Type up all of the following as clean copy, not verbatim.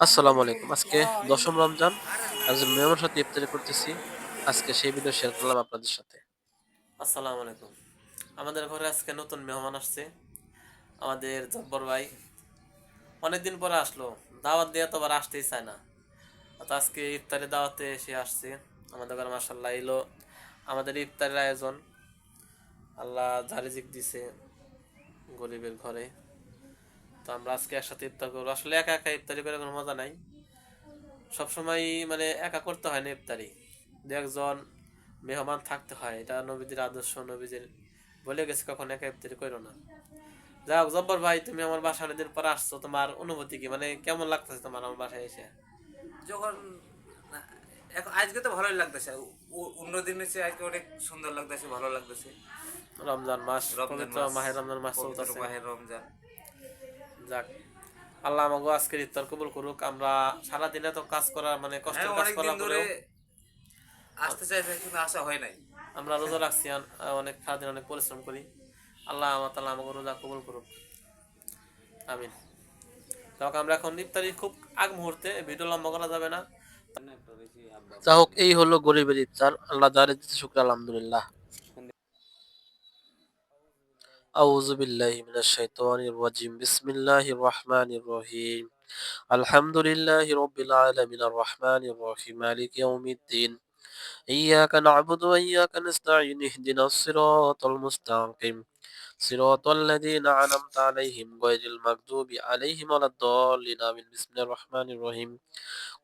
আসসালামু আলাইকুম। আজকে ১০ম রমজান। একজন মেহমানের সাথে ইফতারি করতেছি। আজকে সেই ভিডিও শেয়ার করলাম আপনাদের সাথে। আসসালামু আলাইকুম। আমাদের ঘরে আজকে নতুন মেহমান আসছে। আমাদের জব্বর ভাই অনেকদিন পরে আসলো। দাওয়াত দিয়ে তো আবার আসতেই চায় না। তো আজকে ইফতারি দাওয়াতে সে আসছে। আমাদের ঘরে মাশাআল্লাহ এলো আমাদের ইফতারের আয়োজন। আল্লাহ যার রিজিক দিছে গরিবের ঘরে। তো আমরা আজকে একসাথে ইফতার করবো। আসলে একা একা ইফতারি করে কোনো মজা নাই। সবসময় মানে একা করতে হয় না ইফতারি, দু একজন মেহমান থাকতে হয়। এটা নবীদের আদর্শ, নবীদের বলে গেছে কখন একা ইফতারি করো না। যাই হোক জব্বর ভাই, তুমি আমার বাসায় অনেকদিন পর আসছো, তোমার অনুভূতি কি, মানে কেমন লাগতেছে তোমার আমার বাসায় এসে? যখন এখন আজকে তো ভালোই লাগতেছে। অন্য দিনের চেয়ে আজকে অনেক সুন্দর লাগতেছে, ভালো লাগতেছে। রমজান মাস, রমজান পবিত্র মাস, মাহে রমজান মাস পবিত্র চলতেছে। মাহের রমজান। যাক, আল্লাহ আমাকে আজকের ইফতার কবুল করুক। আমরা সারাদিনে তো কাজ করা, মানে হ্যাঁ, কষ্টের কাজ অনেক দিন করার ধরে পরেও আসতে চাইছে কিন্তু আসা হয় নাই। আমরা রোজা রাখছি। অনেক সারাদিন অনেক পরিশ্রম করি। আল্লাহ তাআলা আমাকে রোজা কবুল করুক, আমিন। তখন আমরা এখন ইফতারি খুব আগ মুহূর্তে, ভিডিও লম্বা করা যাবে না। যা হোক, এই হলো গরিবের ইফতার। আল্লাহ যার দিতে শুকর আলহামদুলিল্লাহ। আউযু বিল্লাহি মিনাশ শাইতানির রাজিম। বিসমিল্লাহির রহমানির রহিম। আলহামদুলিল্লাহি রাব্বিল আলামিন আর রহমানির রহিম মালিকি ইয়াউমিদ্দিন। ইয়্যাকা না'বুদু ওয়া ইয়্যাকা নাস্তাঈন ইহদিনাস সিরাতাল মুস্তাকিম সিরাতাল লাযীনা আন'আমতা আলাইহিম গায়রিল মাগদুবি আলাইহিম ওয়ালাদ-দাল্লিন আমিন। বিসমিল্লাহির রহমানির রহিম।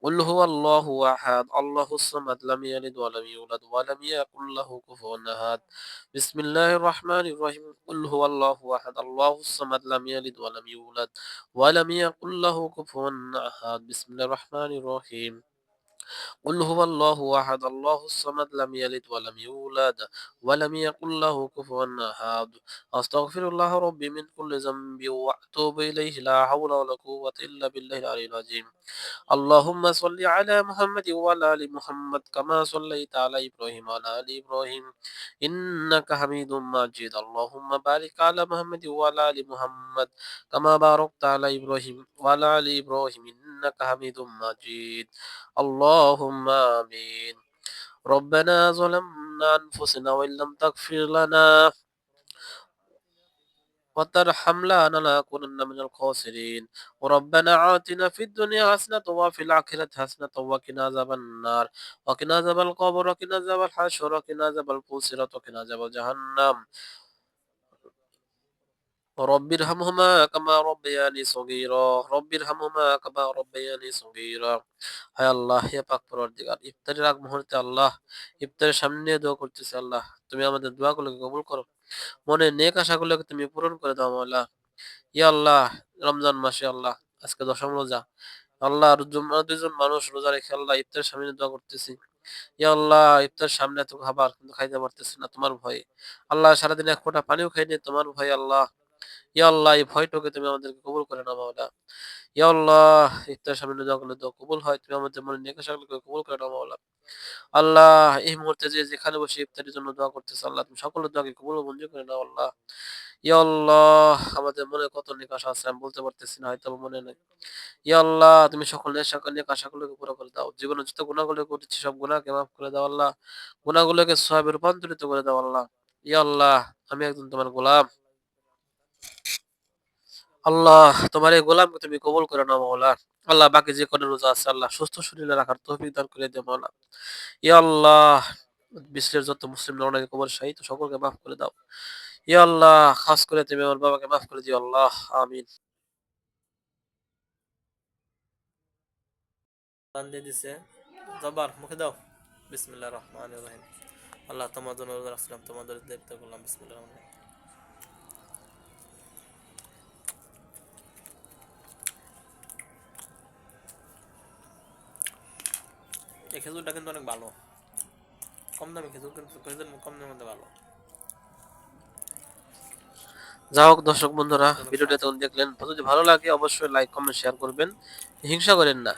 قل هو الله أحد الله الصمد لم يلد ولم يولد ولم يكن له كفوا أحد بسم الله الرحمن الرحيم قل هو الله أحد الله الصمد لم يلد ولم يولد ولم يكن له كفوا أحد بسم الله الرحمن الرحيم قل هو الله أحد الله الصمد لم يلد ولم يولد ولم يكن له كفوا أحد أستغفر الله ربي من كل ذنب وأتوب إليه لا حول ولا قوة إلا بالله العلي العظيم اللهم صل على محمد وعلى آل محمد كما صليت على إبراهيم وعلى آل إبراهيم إنك حميد مجيد اللهم بارك على محمد وعلى آل محمد كما باركت على إبراهيم وعلى آل إبراهيم إنك حميد مجيد اللهم آمين ربنا ظلمنا أنفسنا وإن لم تغفر لنا وترحمنا لنكونن من الخاسرين وربنا آتنا في الدنيا حسنة وفي الآخرة حسنة وقنا عذاب النار وقنا عذاب القبر وقنا عذاب الحشر وقنا عذاب الفسرة وقنا عذاب جهنم رب ارحمهما كما ربياني صغيرا رب ارحمهما كما ربياني صغيرا হায় আল্লাহ, হে পাক পরওয়ারদিগার, ইফতারের আগ মুহূর্তে আল্লাহ, ইফতারের সামনে নিয়ে দোয়া করতেছি আল্লাহ, তুমি আমাদের দোয়াগুলোকে কবুল করো। মনে নেক আশাগুলোকে তুমি পূরণ করে দাও মাওলা। ইয়া আল্লাহ, রমজান মাসে আল্লাহ আজকে ১০ম রোজা। আল্লাহ আর দুইজন মানুষ রোজা রেখে আল্লাহ ইফতারের সামনে দোয়া করতেছি। ইয়া আল্লাহ, ইফতারের সামনে এত খাবার কিন্তু খাইতে পারতেছি না তোমার ভয়ে। আল্লাহ সারাদিন এক ফোঁটা পানিও খাইনি তোমার ভয়ে আল্লাহ। ইয়া আল্লাহ, এই ভয়টাকে তুমি আমাদেরকে কবুল করে নাও মাওলা। ইয়া আল্লাহ, ইফতারের সামনে দোয়াগুলো দোয়া কবুল হয়, তুমি আমাদের মনে নেক আশাগুলোকে কবুল করে নাও মাওলা। আল্লাহ, এই মুহূর্তে যে যেখানে বসে ইফতারির জন্য দোয়া করতেছে আল্লাহ, তুমি সকলের দোয়াকে কবুল ও মঞ্জুর করে নাও আল্লাহ। ইয়া আল্লাহ, আমাদের মনে কত নেক আশা আছে আমি বলতে পারতেছি না, হয়তো মনে নাই। ইয়া আল্লাহ, তুমি সকল নেক আশাগুলোকে পুরো করে দাও। জীবনে যত গুনাহগুলো করেছি সব গুনাহকে মাফ করে দাও আল্লাহ। গুনাহগুলোকে সওয়াবে রূপান্তরিত করে দাও আল্লাহ। ইয়া আল্লাহ, আমি একজন তোমার গোলাম। আল্লাহ, তোমার এই গোলামকে তুমি কবুল করে নাও মাওলা। আল্লাহ, বাকি যে কটা রোজা আছে আল্লাহ সুস্থ শরীরে রাখার তৌফিক দান করে দিও মাওলা। ইয়া আল্লাহ, বিশ্বের যত মুসলিম নরনারী কবর শাহিদ সকলকে মাফ করে দাও। ইয়া আল্লাহ, খাস করে তুমি আমার বাবাকে মাফ করে দিও আল্লাহ। আমিন। দান দিয়ে দিছে। জব্বার মুখে দাও। বিসমিল্লাহির রহমানির রহিম। আল্লাহ, তোমার জন্য রোজা রাখছিলাম, তোমাদের দায়িত্ব করলাম। বিসমিল্লাহির রহমানির রহিম। এই খেজুরটা কিন্তু অনেক ভালো, কম দামি খেজুর, কিন্তু খেজুর কম দামের মধ্যে ভালো। যা হোক দর্শক বন্ধুরা, ভিডিওটা তখন দেখলেন, যদি ভালো লাগে অবশ্যই লাইক কমেন্ট শেয়ার করবেন, হিংসা করেন না।